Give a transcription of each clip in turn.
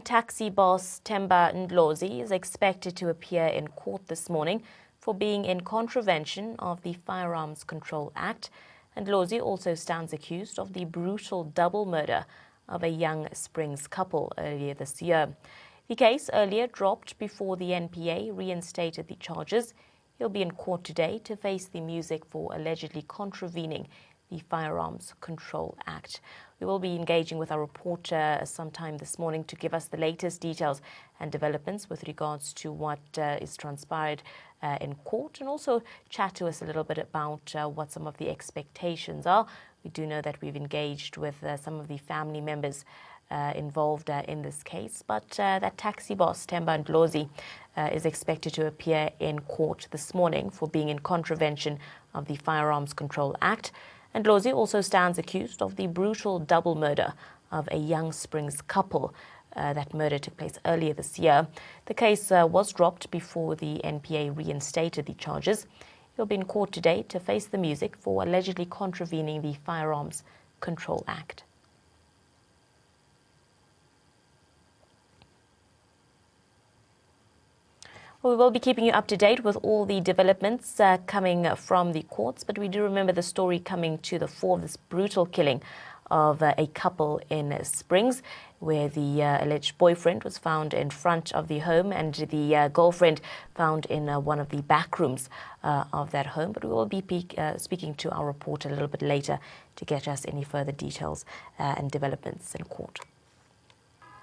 Taxi boss Themba Ndlozi is expected to appear in court this morning for being in contravention of the Firearms Control Act. Ndlozi also stands accused of the brutal double murder of a young Springs couple earlier this year. The case earlier dropped before the NPA reinstated the charges. He'll be in court today to face the music for allegedly contravening the Firearms Control Act. We will be engaging with our reporter sometime this morning to give us the latest details and developments with regards to what is transpired in court, and also chat to us a little bit about what some of the expectations are. We do know that we've engaged with some of the family members involved in this case, but that taxi boss, Themba Ndlozi, is expected to appear in court this morning for being in contravention of the Firearms Control Act. Ndlozi also stands accused of the brutal double murder of a young Springs couple. That murder took place earlier this year. The case was dropped before the NPA reinstated the charges. He'll be in court today to face the music for allegedly contravening the Firearms Control Act. We will be keeping you up to date with all the developments coming from the courts, but we do remember the story coming to the fore of this brutal killing of a couple in Springs, where the alleged boyfriend was found in front of the home and the girlfriend found in one of the back rooms of that home. But we will be speaking to our reporter a little bit later to get us any further details and developments in court.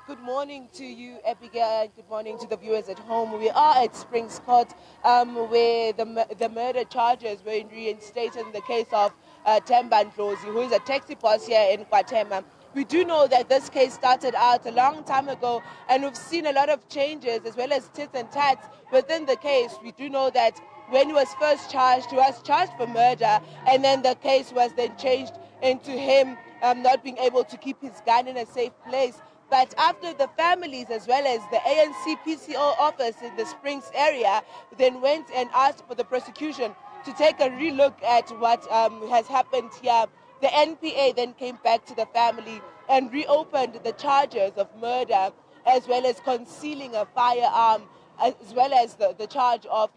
Good morning to you, Abigail, and good morning to the viewers at home. We are at Springs Court, where the murder charges were reinstated in the case of Themba Ndlozi, who is a taxi boss here in KwaThema. We do know that this case started out a long time ago, and we've seen a lot of changes as well as tits and tats within the case. We do know that when he was first charged, he was charged for murder, and then the case was then changed into him not being able to keep his gun in a safe place. But after the families as well as the ANC PCO office in the Springs area then went and asked for the prosecution to take a relook at what has happened here, the NPA then came back to the family and reopened the charges of murder as well as concealing a firearm, as well as the charge of,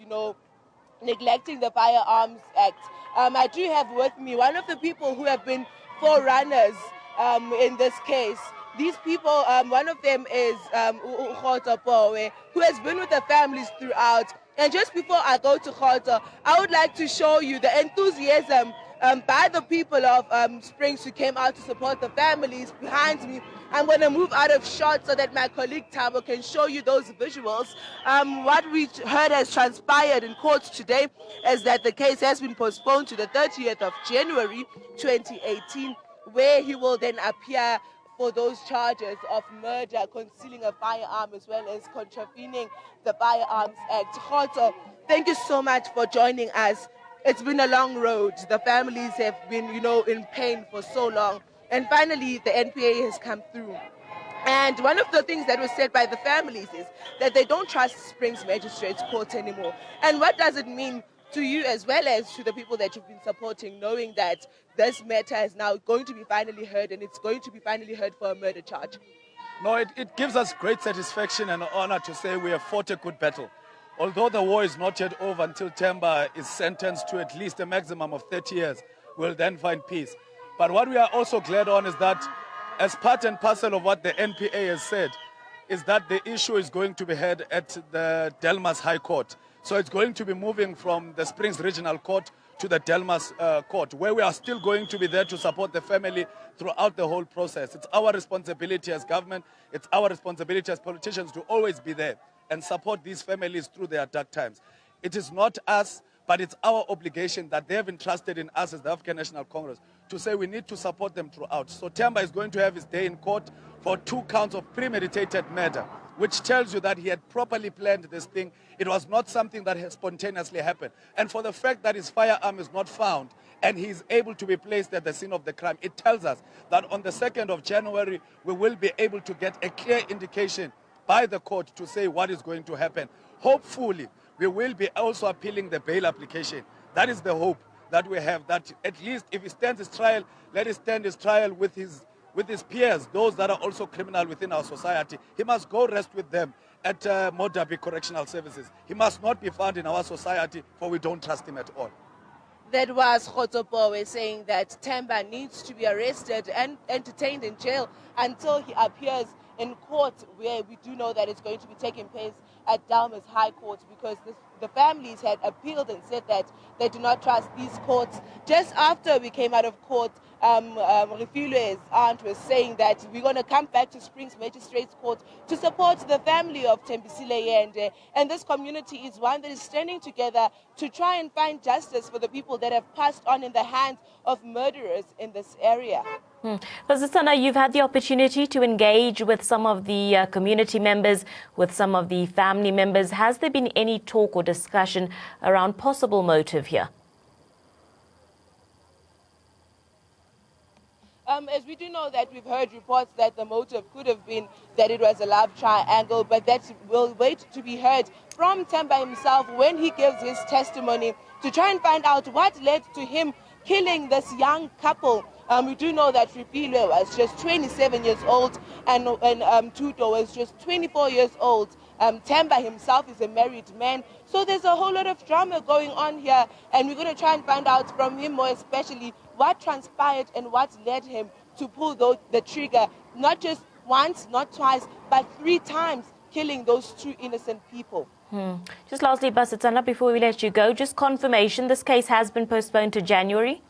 neglecting the Firearms Act. I do have with me one of the people who have been forerunners in this case. These people, one of them is Khoto, who has been with the families throughout. And just before I go to Khoto, I would like to show you the enthusiasm by the people of Springs who came out to support the families behind me. I'm going to move out of shot so that my colleague Thabo can show you those visuals. What we heard has transpired in court today is that the case has been postponed to the 30th of January 2018, where he will then appear for those charges of murder, concealing a firearm, as well as contravening the Firearms Act. Khoto, thank you so much for joining us. It's been a long road. The families have been, in pain for so long. And finally, the NPA has come through. And one of the things that was said by the families is that they don't trust Springs Magistrates Court anymore. And what does it mean to you as well as to the people that you've been supporting, knowing that this matter is now going to be finally heard, and it's going to be finally heard for a murder charge? No, it gives us great satisfaction and honor to say we have fought a good battle. Although the war is not yet over until Themba is sentenced to at least a maximum of 30 years, we'll then find peace. But what we are also glad on is that, as part and parcel of what the NPA has said, is that the issue is going to be heard at the Delmas High Court. So it's going to be moving from the Springs Regional Court to the Delmas Court, where we are still going to be there to support the family throughout the whole process. It's our responsibility as government, it's our responsibility as politicians to always be there and support these families through their dark times. It is not us, but it's our obligation that they have entrusted in us as the African National Congress to say we need to support them throughout. So Themba is going to have his day in court for 2 counts of premeditated murder, which tells you that he had properly planned this thing. It was not something that has spontaneously happened. And for the fact that his firearm is not found and he is able to be placed at the scene of the crime, it tells us that on the 2nd of January, we will be able to get a clear indication by the court to say what is going to happen. Hopefully, we will be also appealing the bail application. That is the hope that we have, that at least if he stands his trial, let him stand his trial with his with his peers, those that are also criminal within our society. He must go rest with them at Modabi Correctional Services. He must not be found in our society, for we don't trust him at all. That was Khotopowe saying that Themba needs to be arrested and entertained in jail until he appears in court, where we do know that it's going to be taking place at Dalmas High Court, because the families had appealed and said that they do not trust these courts. Just after we came out of court, Refilo's aunt was saying that we're going to come back to Springs Magistrates Court to support the family of Thembisile Yende. And this community is one that is standing together to try and find justice for the people that have passed on in the hands of murderers in this area. Basetsana, you've had the opportunity to engage with some of the community members, with some of the family members. Has there been any talk or discussion around possible motive here? As we do know that we've heard reports that the motive could have been that it was a love triangle, but that will wait to be heard from Themba himself when he gives his testimony to try and find out what led to him killing this young couple. We do know that Ripilwe was just 27 years old and Tuto was just 24 years old. Themba himself is a married man. So there's a whole lot of drama going on here, and we're going to try and find out from him more especially what transpired and what led him to pull the trigger, not just once, not twice, but 3 times, killing those 2 innocent people. Just lastly, Basetsana, before we let you go, just confirmation, this case has been postponed to January?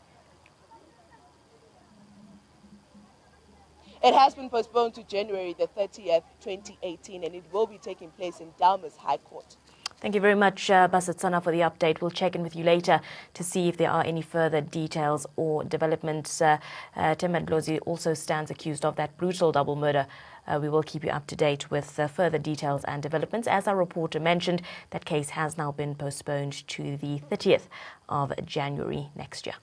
It has been postponed to January the 30th, 2018, and it will be taking place in Dalmas High Court. Thank you very much, Basetsana, for the update. We'll check in with you later to see if there are any further details or developments. Themba Ndlozi also stands accused of that brutal double murder. We will keep you up to date with further details and developments. As our reporter mentioned, that case has now been postponed to the 30th of January next year.